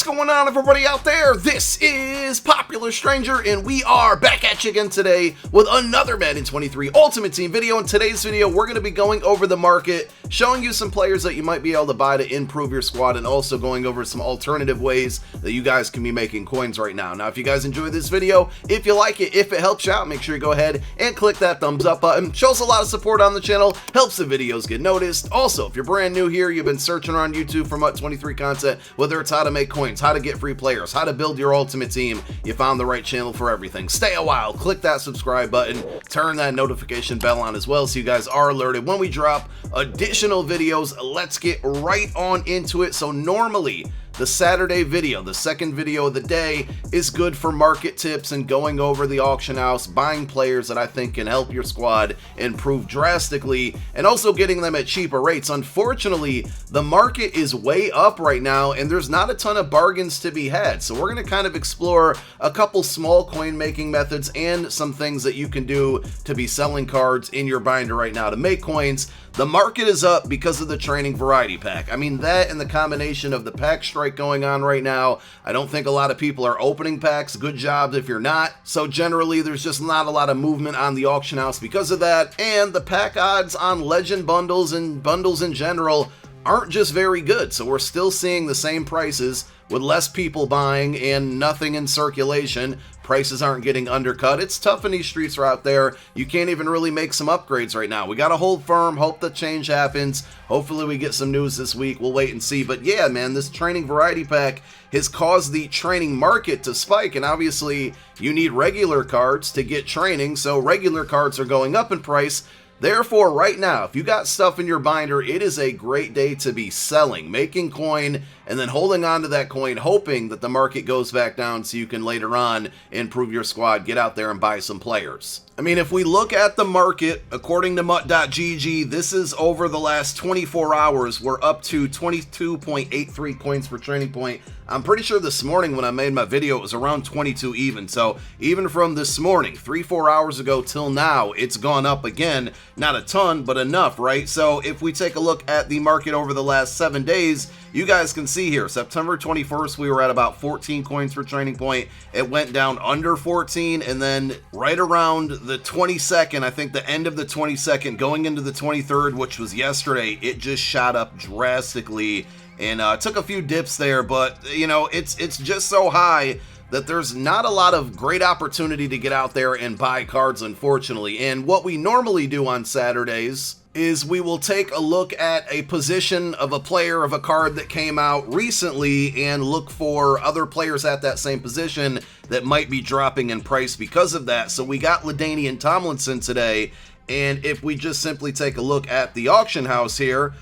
going on, everybody out there? This is Popular Stranger, and we are back at you again today with another Madden 23 Ultimate Team video. In today's video, we're going to be going over the market, showing you some players that you might be able to buy to improve your squad, and also going over some alternative ways that you guys can be making coins right now. Now, if you guys enjoy this video, if you like it, if it helps you out, make sure you go ahead and click that thumbs up button. Shows a lot of support on the channel, helps the videos get noticed. Also, if you're brand new here, you've been searching around YouTube for MUT 23 content, whether it's how to make coins, how to get free players, how to build your ultimate team, you found the right channel for everything. Stay a while, click that subscribe button, turn that notification bell on as well so you guys are alerted when we drop additional videos. Let's get right on into it. So normally, the Saturday video, the second video of the day, is good for market tips and going over the auction house, buying players that I think can help your squad improve drastically, and also getting them at cheaper rates. Unfortunately, the market is way up right now, and there's not a ton of bargains to be had. So we're going to kind of explore a couple small coin making methods and some things that you can do to be selling cards in your binder right now to make coins. The market is up because of the training variety pack. I mean, that and the combination of the pack strike going on right now. I don't think a lot of people are opening packs. Good job if you're not. So generally, there's just not a lot of movement on the auction house because of that. And the pack odds on legend bundles and bundles in general aren't just very good. So we're still seeing the same prices with less people buying and nothing in circulation. Prices aren't getting undercut. It's tough in these streets out there. You can't even really make some upgrades right now. We got to hold firm, hope the change happens. Hopefully we get some news this week. We'll wait and see. But yeah, man, this training variety pack has caused the training market to spike. And obviously you need regular cards to get training. So regular cards are going up in price. Therefore, right now, if you got stuff in your binder, it is a great day to be selling, making coin, and then holding on to that coin, hoping that the market goes back down so you can later on improve your squad, get out there and buy some players. I mean, if we look at the market, according to MUT.gg, this is over the last 24 hours, we're up to 22.83 coins per training point. I'm pretty sure this morning when I made my video, it was around 22 even. So even from this morning, 3-4 hours ago till now, it's gone up again. Not a ton, but enough, right? So if we take a look at the market over the last 7 days, you guys can see here, September 21st, we were at about 14 coins per training point. It went down under 14, and then right around the 22nd, I think the end of the 22nd, going into the 23rd, which was yesterday, it just shot up drastically and took a few dips there, but you know, it's just so high that there's not a lot of great opportunity to get out there and buy cards, unfortunately. And what we normally do on Saturdays is we will take a look at a position of a player of a card that came out recently and look for other players at that same position that might be dropping in price because of that. So we got LaDainian Tomlinson today, and if we just simply take a look at the auction house here,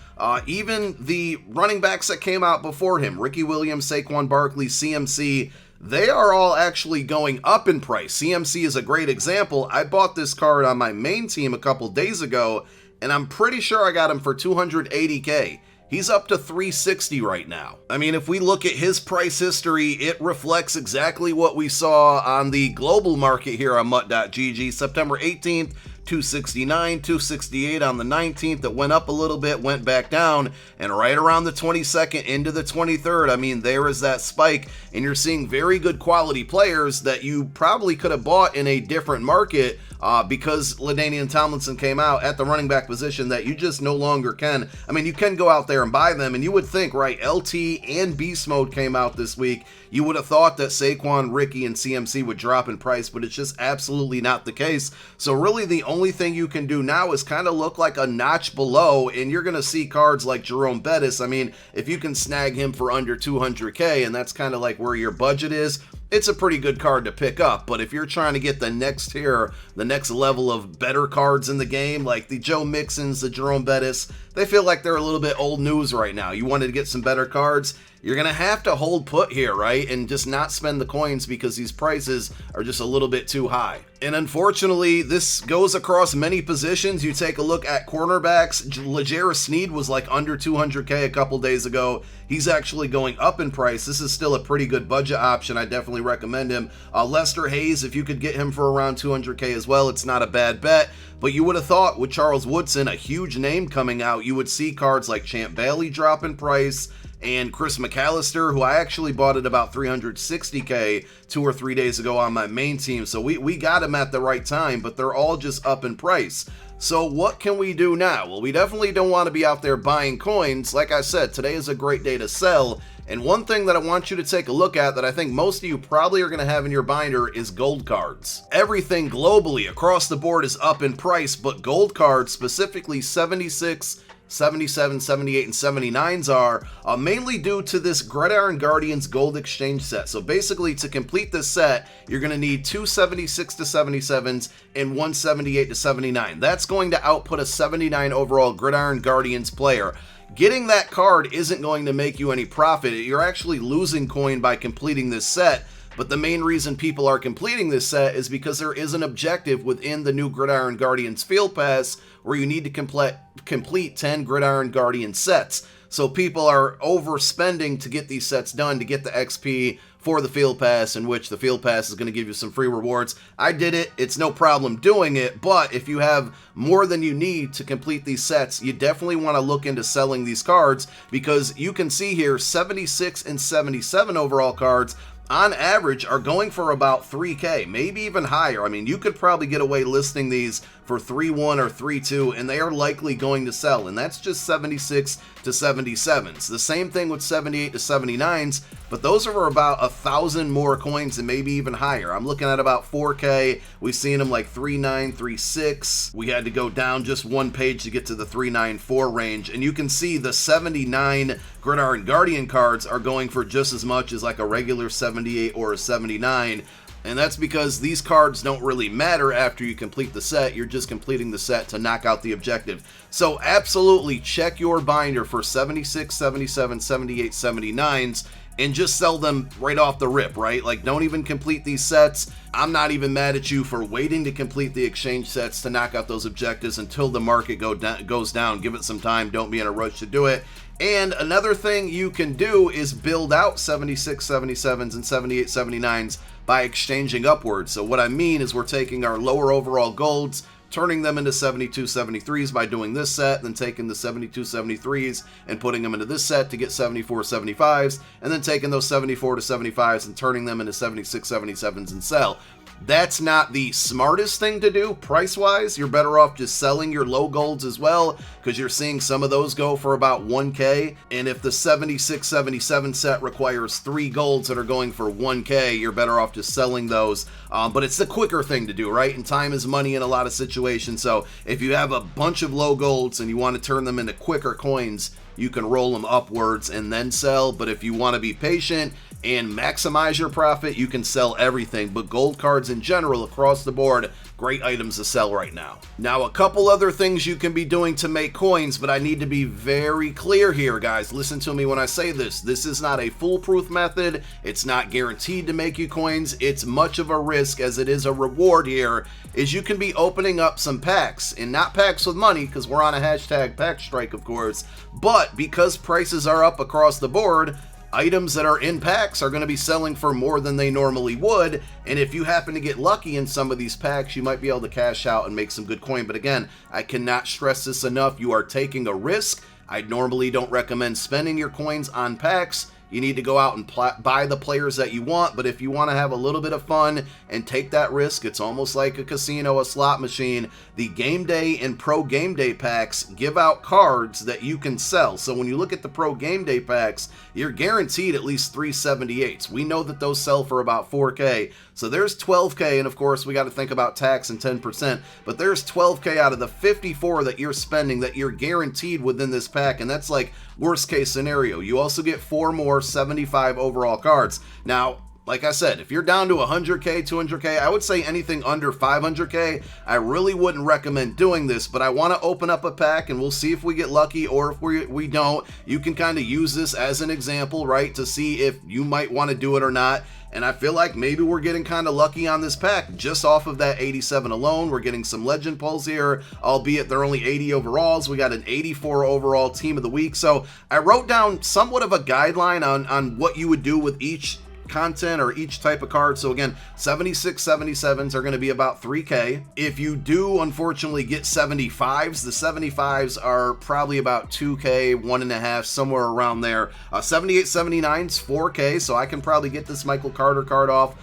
even the running backs that came out before him, Ricky Williams, Saquon Barkley, CMC, they are all actually going up in price. CMC is a great example. I bought this card on my main team a couple days ago, and I'm pretty sure I got him for 280K. He's up to 360 right now. I mean, if we look at his price history, it reflects exactly what we saw on the global market here on MUT.gg. September 18th, 269, 268 on the 19th. It went up a little bit, went back down, and right around the 22nd into the 23rd, I mean, there is that spike, and you're seeing very good quality players that you probably could have bought in a different market because LaDainian Tomlinson came out at the running back position that you just no longer can. I mean, you can go out there and buy them, and you would think, right, LT and Beast Mode came out this week. You would have thought that Saquon, Ricky, and CMC would drop in price, but it's just absolutely not the case. So really the only thing you can do now is kind of look like a notch below, and you're going to see cards like Jerome Bettis. I mean, if you can snag him for under 200K, and that's kind of like where your budget is, it's a pretty good card to pick up. But if you're trying to get the next tier, the next level of better cards in the game, like the Joe Mixons, the Jerome Bettis, they feel like they're a little bit old news right now. You wanted to get some better cards, you're going to have to hold put here, right? And just not spend the coins because these prices are just a little bit too high. And unfortunately, this goes across many positions. You take a look at cornerbacks. L'Jarius Sneed was like under 200K a couple days ago. He's actually going up in price. This is still a pretty good budget option. I definitely recommend him. Lester Hayes, if you could get him for around 200K as well, it's not a bad bet. But you would have thought with Charles Woodson, a huge name coming out, you would see cards like Champ Bailey drop in price and Chris McAllister, who I actually bought at about 360k 2 or 3 days ago on my main team. So we got him at the right time, but they're all just up in price. So what can we do now? Well, we definitely don't want to be out there buying coins. Like I said, today is a great day to sell. And one thing that I want you to take a look at that I think most of you probably are going to have in your binder is gold cards. Everything globally across the board is up in price, but gold cards, specifically 76, 77, 78, and 79s are mainly due to this Gridiron Guardians Gold Exchange set. So basically, to complete this set, you're going to need 2 76 to 77s and 1 78 to 79. That's going to output a 79 overall Gridiron Guardians player. Getting that card isn't going to make you any profit. You're actually losing coin by completing this set. But the main reason people are completing this set is because there is an objective within the new Gridiron Guardians Field Pass where you need to complete 10 Gridiron Guardian sets. So people are overspending to get these sets done, to get the XP for the Field Pass, in which the Field Pass is going to give you some free rewards. I did it. It's no problem doing it, but if you have more than you need to complete these sets, you definitely want to look into selling these cards, because you can see here 76 and 77 overall cards on average are going for about 3k, maybe even higher. I mean, you could probably get away listing these for 3.1 or 3.2, and they are likely going to sell, and that's just 76 to 77s. The same thing with 78 to 79s, but those are about 1,000 more coins and maybe even higher. I'm looking at about 4k. We've seen them like 3.9, 3.6. We had to go down just one page to get to the 3.94 range, and you can see the 79 Gridiron Guardian cards are going for just as much as like a regular 78 or a 79. And that's because these cards don't really matter after you complete the set. You're just completing the set to knock out the objective. So absolutely check your binder for 76, 77, 78, 79s and just sell them right off the rip, right? Like, don't even complete these sets. I'm not even mad at you for waiting to complete the exchange sets to knock out those objectives until the market goes down. Give it some time. Don't be in a rush to do it. And another thing you can do is build out 76, 77s, and 78, 79s by exchanging upwards. So what I mean is we're taking our lower overall golds, turning them into 72, 73s by doing this set, then taking the 72, 73s and putting them into this set to get 74, 75s, and then taking those 74 to 75s and turning them into 76, 77s and sell. That's not the smartest thing to do price-wise. You're better off just selling your low golds as well, because you're seeing some of those go for about 1k, and if the 76, 77 set requires 3 golds that are going for 1k, you're better off just selling those. But it's the quicker thing to do, right? And time is money in a lot of situations, so if you have a bunch of low golds and you want to turn them into quicker coins, you can roll them upwards and then sell. But if you want to be patient and maximize your profit, you can sell everything. But gold cards in general across the board, great items to sell right now. Now, a couple other things you can be doing to make coins, but I need to be very clear here, guys. Listen to me when I say this. This is not a foolproof method. It's not guaranteed to make you coins. It's much of a risk as it is a reward here, is you can be opening up some packs, and not packs with money, because we're on a hashtag pack strike, of course, but because prices are up across the board, items that are in packs are going to be selling for more than they normally would, and if you happen to get lucky in some of these packs, you might be able to cash out and make some good coin. But again, I cannot stress this enough. You are taking a risk. I normally don't recommend spending your coins on packs. You need to go out and buy the players that you want, but if you want to have a little bit of fun and take that risk, it's almost like a casino, a slot machine. The Game Day and Pro Game Day packs give out cards that you can sell. So when you look at the Pro Game Day packs, you're guaranteed at least 378s. We know that those sell for about 4k. So there's 12k, and of course we got to think about tax and 10%, but there's 12k out of the 54 that you're spending that you're guaranteed within this pack, and that's like worst case scenario. You also get 4 more 75 overall cards. Now, like I said, if you're down to 100k, 200k, I would say anything under 500k, I really wouldn't recommend doing this, but I want to open up a pack and we'll see if we get lucky, or if we don't. You can kind of use this as an example, right, to see if you might want to do it or not. And I feel like maybe we're getting kind of lucky on this pack just off of that 87 alone. We're getting some legend pulls here, albeit they're only 80 overalls. We got an 84 overall team of the week. So I wrote down somewhat of a guideline on what you would do with each content or each type of card. So again, 76 77s are going to be about 3K. If you do unfortunately get 75s, the 75s are probably about 2K, 1.5, somewhere around there. 78 79s, 4K, so I can probably get this Michael Carter card off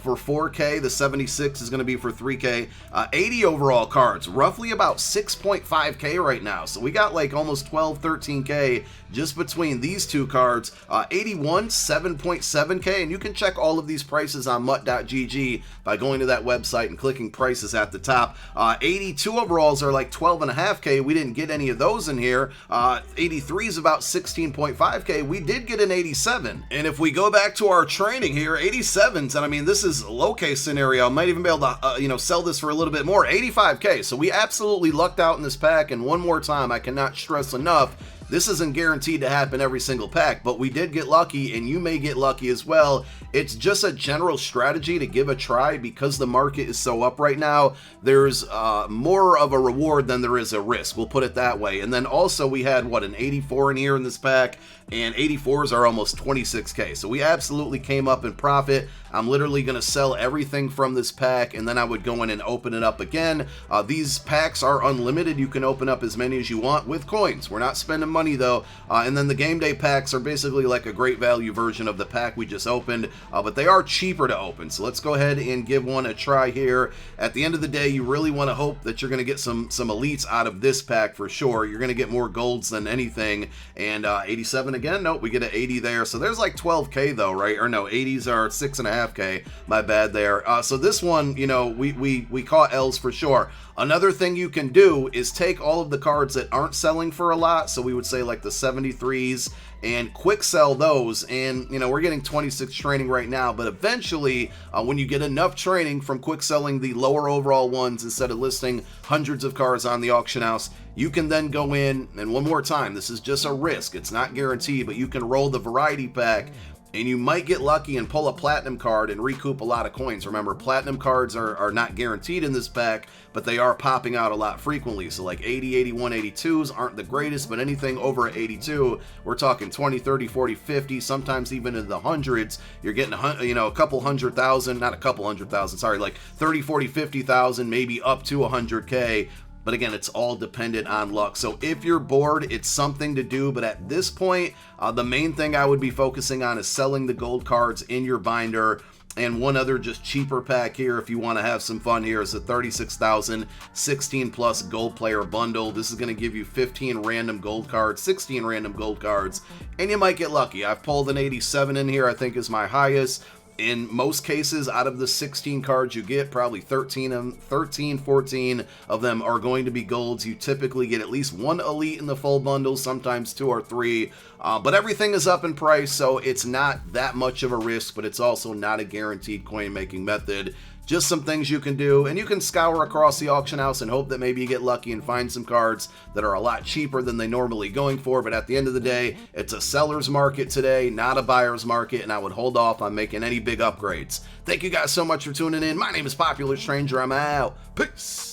for 4K. The 76 is going to be for 3K. 80 overall cards, roughly about 6.5K right now. So we got like almost 12, 13K just between these two cards. 81, 7.7K, and you can check all of these prices on MUT.gg by going to that website and clicking prices at the top. 82 overalls are like 12.5K. We didn't get any of those in here. 83 is about 16.5K. We did get an 87. And if we go back to our training here, 87s, and I mean, this is a low case scenario. I might even be able to, sell this for a little bit more. 85K. So we absolutely lucked out in this pack. And one more time, I cannot stress enough, this isn't guaranteed to happen every single pack, but we did get lucky, and you may get lucky as well. It's just a general strategy to give a try because the market is so up right now. There's more of a reward than there is a risk. We'll put it that way. And then also we had, an 84 in here in this pack, and 84s are almost 26K. So we absolutely came up in profit. I'm literally going to sell everything from this pack, and then I would go in and open it up again. These packs are unlimited. You can open up as many as you want with coins. We're not spending money though. And then the game day packs are basically like a great value version of the pack we just opened, but they are cheaper to open. So let's go ahead and give one a try here. At the end of the day, you really want to hope that you're going to get some elites out of this pack for sure. You're going to get more golds than anything. And 87 again, nope, we get an 80 there. So there's like 12K though, right? Or no, 80s are 6.5K. My bad there. So this one, we caught L's for sure. Another thing you can do is take all of the cards that aren't selling for a lot. So we would say like the 73s and quick sell those. And, we're getting 26 training right now, but eventually when you get enough training from quick selling the lower overall ones, instead of listing hundreds of cards on the auction house, you can then go in, and one more time, this is just a risk. It's not guaranteed, but you can roll the variety pack, and you might get lucky and pull a platinum card and recoup a lot of coins. Remember, platinum cards are not guaranteed in this pack, but they are popping out a lot frequently. So like 80, 81, 82s aren't the greatest, but anything over 82, we're talking 20, 30, 40, 50, sometimes even in the hundreds. You're getting a couple hundred thousand, not a couple hundred thousand, sorry, like 30, 40, 50,000, maybe up to 100K. But again, it's all dependent on luck. So if you're bored, it's something to do. But at this point, the main thing I would be focusing on is selling the gold cards in your binder. And one other just cheaper pack here, if you want to have some fun here, is a 36,000 16 plus gold player bundle. This is going to give you 15 random gold cards, 16 random gold cards, and you might get lucky. I've pulled an 87 in here, I think is my highest. In most cases, out of the 16 cards you get, probably 13, 14 of them are going to be golds. You typically get at least one elite in the full bundle, sometimes 2 or 3. But everything is up in price, so it's not that much of a risk, but it's also not a guaranteed coin making method. Just some things you can do, and you can scour across the auction house and hope that maybe you get lucky and find some cards that are a lot cheaper than they normally going for. But at the end of the day, it's a seller's market today, not a buyer's market, and I would hold off on making any big upgrades. Thank you guys so much for tuning in. My name is Popular Stranger. I'm out. Peace.